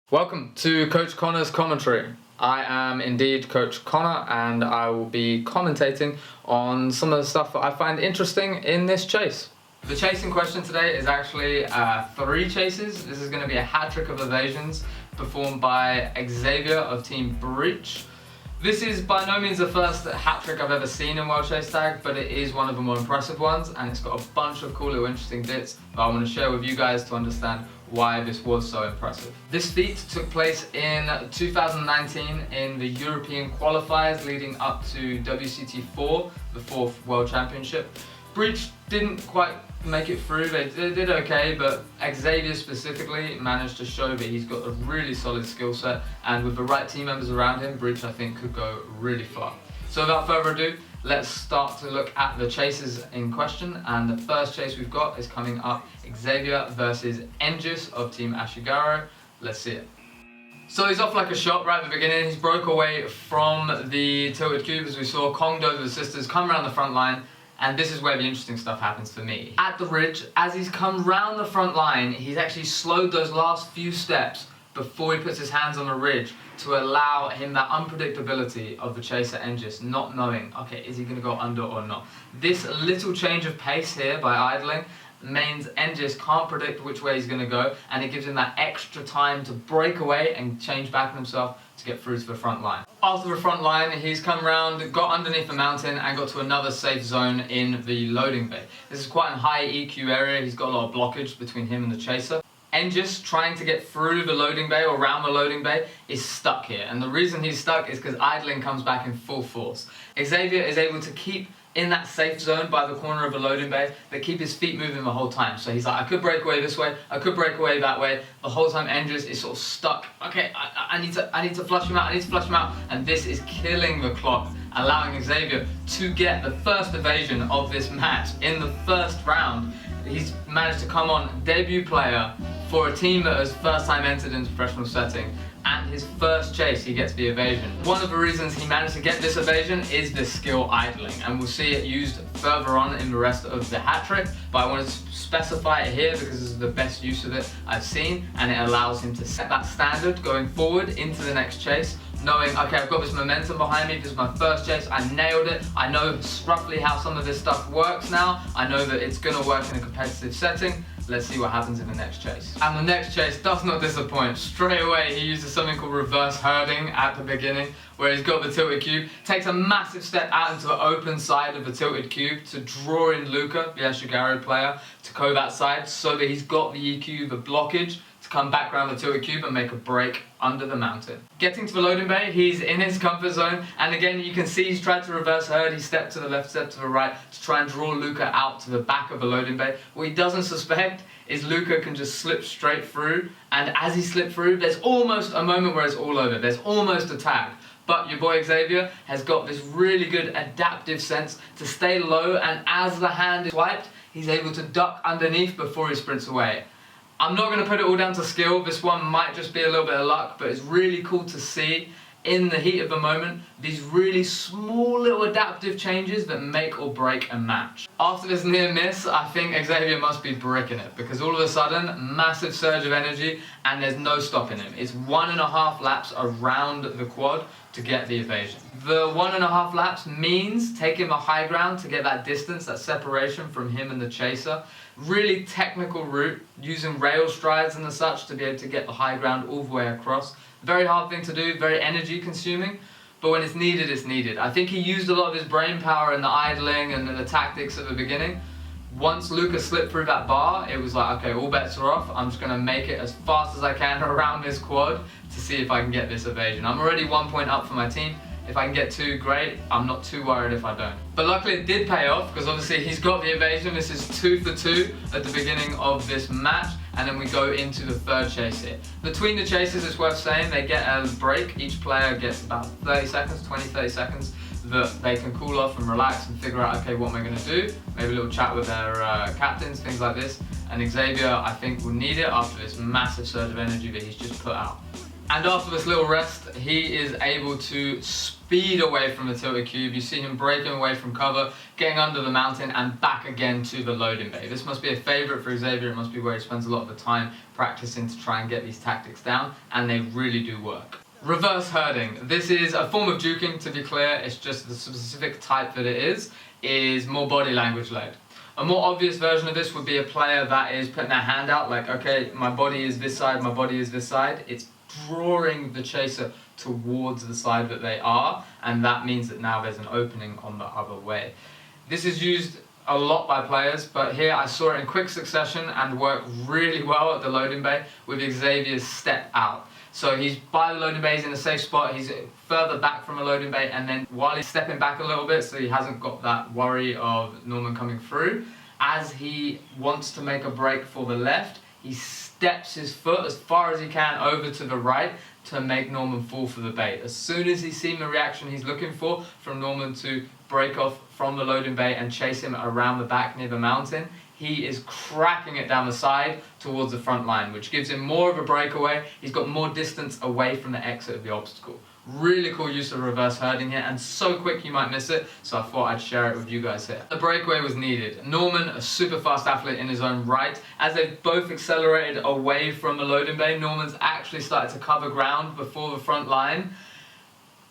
Welcome to Coach Connor's commentary. I am indeed Coach Connor and I will be commentating on some of the stuff that I find interesting in this chase. The chase in question today is actually 3 chases. This is going to be a hat-trick of evasions performed by Xavier of Team Breach. This is by no means the first hat-trick I've ever seen in World Chase Tag, but it is one of the more impressive ones, and it's got a bunch of cool little interesting bits that I want to share with you guys to understand why this was so impressive. This feat took place in 2019 in the European qualifiers leading up to WCT 4, the 4th World Championship. Breach didn't quite make it through, they did okay, but Xavier specifically managed to show that he's got a really solid skill set, and with the right team members around him, Breach I think could go really far. So without further ado, let's start to look at the chases in question, and the first chase we've got is coming up Xavier versus Engis of Team Ashigaro. Let's see it. So he's off like a shot right at the beginning. He's broke away from the tilted cube as we saw, conged over the sisters, come around the front line, and this is where the interesting stuff happens for me. At the ridge, as he's come round the front line, he's actually slowed those last few steps before he puts his hands on the ridge to allow him that unpredictability of the chaser Engis, not knowing, okay, is he going to go under or not. This little change of pace here by idling means Engis can't predict which way he's going to go, and it gives him that extra time to break away and change back on himself to get through to the front line. After the front line, he's come round, got underneath the mountain and got to another safe zone in the loading bay. This is quite a high EQ area, he's got a lot of blockage between him and the chaser. Engis, trying to get through the loading bay or around the loading bay, is stuck here, and the reason he's stuck is because idling comes back in full force. Xavier is able to keep in that safe zone by the corner of the loading bay, but keep his feet moving the whole time. So he's like, I could break away this way, I could break away that way. The whole time Engis is sort of stuck. Okay, I need to flush him out, I need to flush him out, and this is killing the clock, allowing Xavier to get the first evasion of this match in the first round. He's managed to come on debut player for a team that has first time entered into professional setting, and his first chase he gets the evasion. One of the reasons he managed to get this evasion is this skill idling, and we'll see it used further on in the rest of the hat trick, but I want to specify it here because this is the best use of it I've seen, and it allows him to set that standard going forward into the next chase, knowing, okay, I've got this momentum behind me, this is my first chase, I nailed it, I know roughly how some of this stuff works now, I know that it's going to work in a competitive setting. Let's see what happens in the next chase. And the next chase does not disappoint. Straight away he uses something called reverse herding at the beginning, where he's got the tilted cube, takes a massive step out into the open side of the tilted cube to draw in Luca, the Ashigaro player, to go that side, so that he's got the EQ, the blockage, to come back around the tilted cube and make a break under the mountain. Getting to the loading bay, he's in his comfort zone, and again you can see he's tried to reverse herd. He stepped to the left, stepped to the right to try and draw Luca out to the back of the loading bay. What he doesn't suspect is Luca can just slip straight through, and as he slipped through, there's almost a moment where it's all over. There's almost a tag. But your boy Xavier has got this really good adaptive sense to stay low, and as the hand is swiped, he's able to duck underneath before he sprints away. I'm not going to put it all down to skill, this one might just be a little bit of luck, but it's really cool to see in the heat of the moment these really small little adaptive changes that make or break a match. After this near miss, I think Xavier must be bricking it, because all of a sudden, massive surge of energy and there's no stopping him. It's 1.5 laps around the quad to get the evasion. The 1.5 laps means taking the high ground to get that distance, that separation from him and the chaser. Really technical route, using rail strides and the such to be able to get the high ground all the way across. Very hard thing to do, very energy consuming, but when it's needed, it's needed. I think he used a lot of his brain power in the idling and the tactics at the beginning. Once Luca slipped through that bar, it was like, okay, all bets are off. I'm just going to make it as fast as I can around this quad to see if I can get this evasion. I'm already 1 point up for my team. If I can get 2, great. I'm not too worried if I don't. But luckily it did pay off, because obviously he's got the evasion. This is 2 for 2 at the beginning of this match, and then we go into the third chase here. Between the chases, it's worth saying, they get a break. Each player gets about 30 seconds, 20-30 seconds, that they can cool off and relax and figure out, okay, what am I going to do? Maybe a little chat with their captains, things like this. And Xavier, I think, will need it after this massive surge of energy that he's just put out. And after this little rest, he is able to speed away from the tilted cube. You see him breaking away from cover, getting under the mountain and back again to the loading bay. This must be a favorite for Xavier. It must be where he spends a lot of the time practicing to try and get these tactics down, and they really do work. Reverse herding. This is a form of juking, to be clear. It's just the specific type that it is more body language led. A more obvious version of this would be a player that is putting their hand out like, okay, my body is this side, my body is this side. It's drawing the chaser towards the side that they are, and that means that now there's an opening on the other way. This is used a lot by players, but here I saw it in quick succession and worked really well at the loading bay with Xavier's step out. So he's by the loading bay, he's in a safe spot, he's further back from a loading bay, and then while he's stepping back a little bit so he hasn't got that worry of Norman coming through, as he wants to make a break for the left, he steps his foot as far as he can over to the right to make Norman fall for the bait. As soon as he's seen the reaction he's looking for from Norman to break off from the loading bay and chase him around the back near the mountain, he is cracking it down the side towards the front line, which gives him more of a breakaway. He's got more distance away from the exit of the obstacle. Really cool use of reverse herding here, and so quick you might miss it, so I thought I'd share it with you guys here. The breakaway was needed. Norman, a super fast athlete in his own right, as they've both accelerated away from the loading bay, Norman's actually started to cover ground before the front line.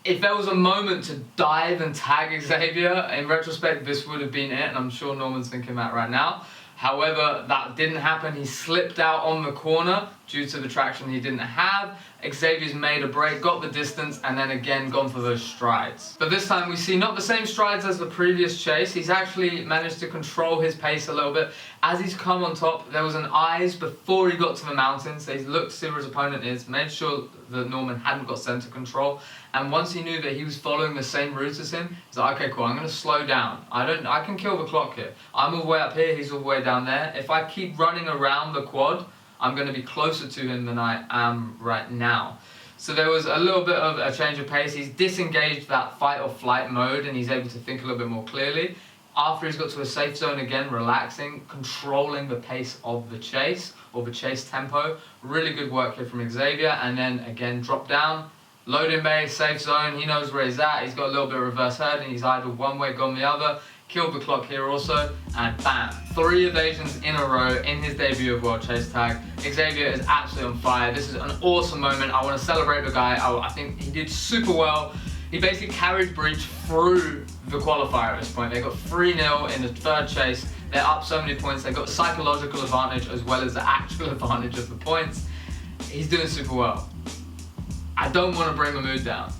If there was a moment to dive and tag Xavier, in retrospect this would have been it, and I'm sure Norman's thinking that right now. However, that didn't happen. He slipped out on the corner due to the traction he didn't have. Xavier's made a break, got the distance, and then again gone for those strides. But this time we see not the same strides as the previous chase. He's actually managed to control his pace a little bit. As he's come on top, there was an eyes before he got to the mountain, so he's looked to see where his opponent is, made sure that Norman hadn't got center control, and once he knew that he was following the same route as him, he's like, okay, cool, I'm going to slow down. I can kill the clock here. I'm all the way up here, he's all the way down there. If I keep running around the quad, I'm going to be closer to him than I am right now. So there was a little bit of a change of pace. He's disengaged that fight or flight mode and he's able to think a little bit more clearly. After he's got to a safe zone again, relaxing, controlling the pace of the chase or the chase tempo. Really good work here from Xavier, and then again drop down, loading bay, safe zone, he knows where he's at, he's got a little bit of reverse herding, he's either one way, gone the other. Killed the clock here also, and bam, 3 evasions in a row in his debut of World Chase Tag. Xavier is absolutely on fire. This is an awesome moment. I want to celebrate the guy. I think he did super well. He basically carried Breach through the qualifier at this point. They got 3-0 in the third chase. They're up so many points. They got the psychological advantage as well as the actual advantage of the points. He's doing super well. I don't want to bring the mood down,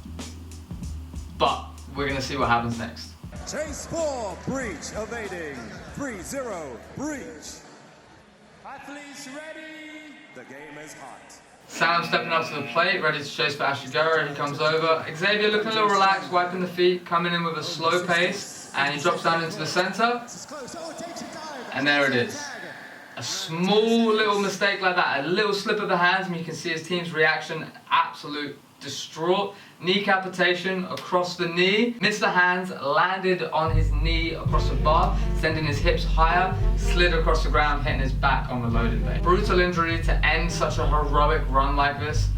but we're going to see what happens next. Chase 4, Breach evading. 3-0, Breach. Athletes ready. The game is hot. Sam stepping up to the plate, ready to chase for Ashigara. He comes over. Xavier looking a little relaxed, wiping the feet, coming in with a slow pace, and he drops down into the center. And there it is. A small little mistake like that, a little slip of the hands, and you can see his team's reaction, absolute distraught. Knee capitation across the knee. Missed the hands, landed on his knee across the bar, sending his hips higher, slid across the ground, hitting his back on the loading bay. Brutal injury to end such a heroic run like this,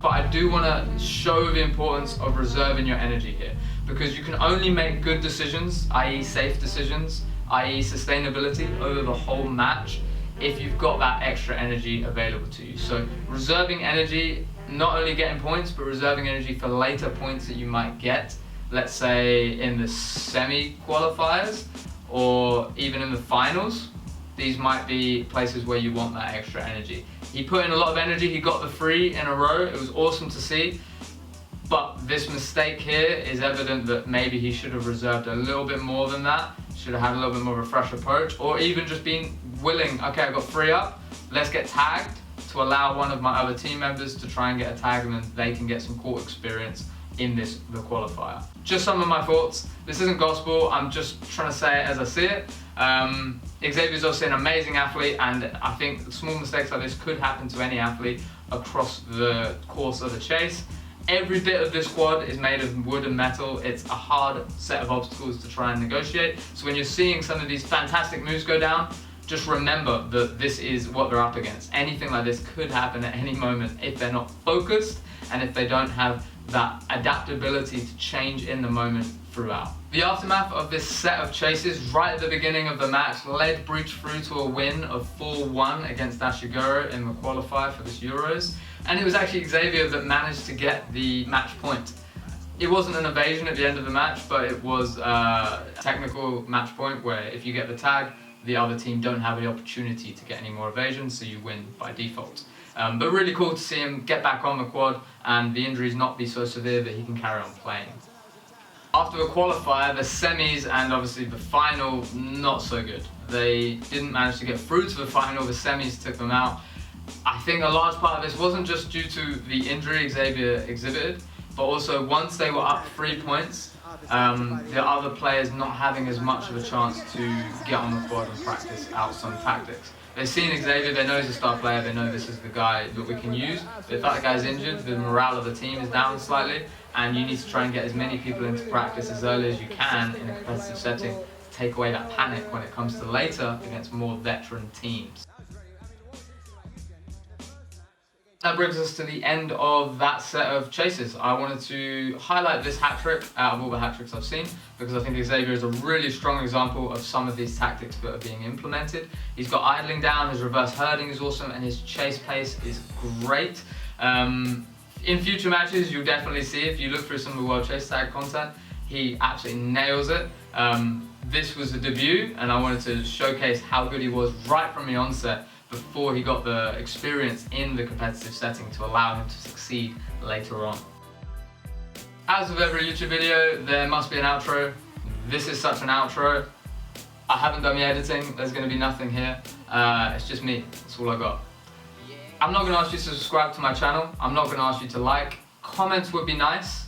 but I do want to show the importance of reserving your energy here, because you can only make good decisions, i.e. safe decisions, i.e. sustainability over the whole match, if you've got that extra energy available to you. So reserving energy, not only getting points, but reserving energy for later points that you might get, let's say in the semi-qualifiers or even in the finals. These might be places where you want that extra energy. He put in a lot of energy, he got the 3 in a row, it was awesome to see, but this mistake here is evident that maybe he should have reserved a little bit more than that, should have had a little bit more of a fresh approach, or even just been willing, okay, I got 3 up, let's get tagged, to allow one of my other team members to try and get a tag, and then they can get some court experience in the qualifier. Just some of my thoughts. This isn't gospel, I'm just trying to say it as I see it. Xavier's obviously an amazing athlete, and I think small mistakes like this could happen to any athlete across the course of the chase. Every bit of this quad is made of wood and metal. It's a hard set of obstacles to try and negotiate. So when you're seeing some of these fantastic moves go down, just remember that this is what they're up against. Anything like this could happen at any moment if they're not focused and if they don't have that adaptability to change in the moment throughout. The aftermath of this set of chases right at the beginning of the match led Breach through to a win of 4-1 against Ashiguro in the qualifier for this Euros, and it was actually Xavier that managed to get the match point. It wasn't an evasion at the end of the match, but it was a technical match point where if you get the tag, the other team don't have the opportunity to get any more evasions, so you win by default. But really cool to see him get back on the quad and the injuries not be so severe that he can carry on playing. After the qualifier, the semis and obviously the final, not so good. They didn't manage to get through to the final, the semis took them out. I think a large part of this wasn't just due to the injury Xavier exhibited, but also once they were up 3 points, the other players not having as much of a chance to get on the quad and practice out some tactics. They've seen Xavier, they know he's a star player, they know this is the guy that we can use, but if that guy's injured, the morale of the team is down slightly, and you need to try and get as many people into practice as early as you can in a competitive setting to take away that panic when it comes to later against more veteran teams. That brings us to the end of that set of chases. I wanted to highlight this hat-trick out of all the hat-tricks I've seen because I think Xavier is a really strong example of some of these tactics that are being implemented. He's got idling down, his reverse herding is awesome, and his chase pace is great. In future matches, you'll definitely see, if you look through some of the World Chase Tag content, he absolutely nails it. This was a debut, and I wanted to showcase how good he was right from the onset before he got the experience in the competitive setting to allow him to succeed later on. As with every YouTube video, there must be an outro. This is such an outro. I haven't done the editing, there's going to be nothing here. It's just me, that's all I got. I'm not going to ask you to subscribe to my channel, I'm not going to ask you to like. Comments would be nice,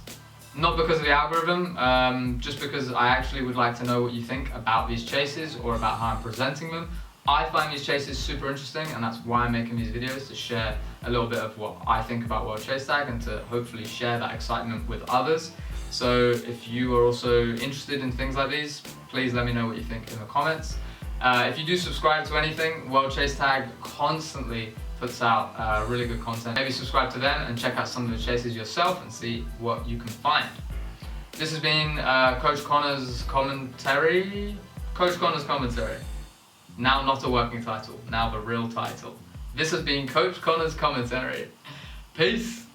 not because of the algorithm, just because I actually would like to know what you think about these chases or about how I'm presenting them. I find these chases super interesting, and that's why I'm making these videos, to share a little bit of what I think about World Chase Tag and to hopefully share that excitement with others. So if you are also interested in things like these, please let me know what you think in the comments. If you do subscribe to anything, World Chase Tag constantly puts out really good content. Maybe subscribe to them and check out some of the chases yourself and see what you can find. This has been Coach Connor's Commentary. Coach Connor's Commentary. Now not a working title, now the real title. This has been Coach Connor's Commentary. Peace!